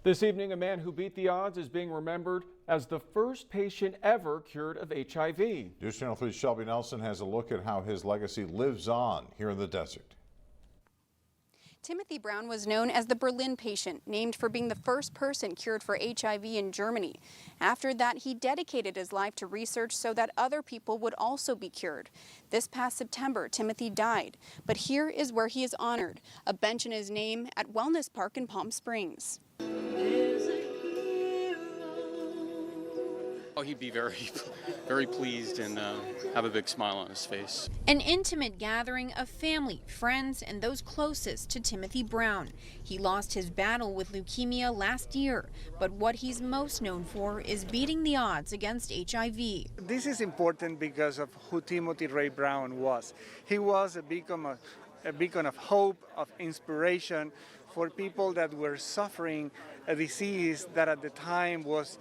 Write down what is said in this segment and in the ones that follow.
This evening, a man who beat the odds is being remembered as the first patient ever cured of HIV. News Channel 3's Shelby Nelson has a look at how his legacy lives on here in the desert. Timothy Brown was known as the Berlin patient, named for being the first person cured for HIV in Germany. After that, he dedicated his life to research so that other people would also be cured. This past September, Timothy died, but here is where he is honored, a bench in his name at Wellness Park in Palm Springs. Oh, he'd be very pleased and have a big smile on his face. An intimate gathering of family, friends, and those closest to Timothy Brown. He lost his battle with leukemia last year, but what he's most known for is beating the odds against HIV. This is important because of who Timothy Ray Brown was. He was a beacon of hope, of inspiration for people that were suffering a disease that at the time was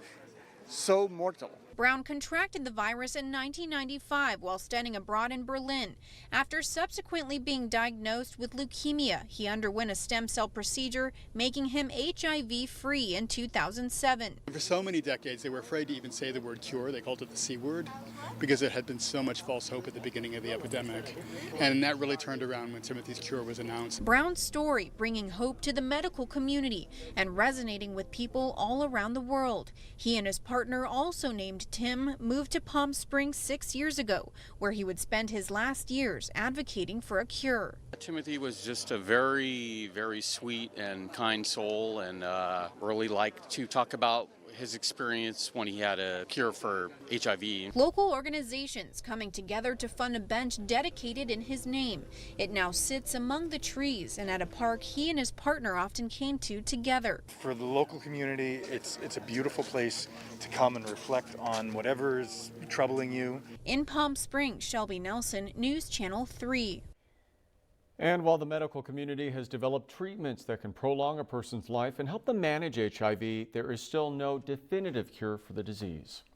so mortal. Brown contracted the virus in 1995 while studying abroad in Berlin. After subsequently being diagnosed with leukemia, he underwent a stem cell procedure, making him HIV-free in 2007. For so many decades, they were afraid to even say the word cure. They called it the C word because there had been so much false hope at the beginning of the epidemic. And that really turned around when Timothy's cure was announced. Brown's story bringing hope to the medical community and resonating with people all around the world. He and his partner, also named Tim, moved to Palm Springs 6 years ago, where he would spend his last years advocating for a cure. Timothy was just a very sweet and kind soul, and really liked to talk about his experience when he had a cure for HIV. Local organizations coming together to fund a bench dedicated in his name. It now sits among the trees and at a park he and his partner often came to together. For the local community, it's a beautiful place to come and reflect on whatever is troubling you. In Palm Springs, Shelby Nelson, News Channel 3. And while the medical community has developed treatments that can prolong a person's life and help them manage HIV, there is still no definitive cure for the disease.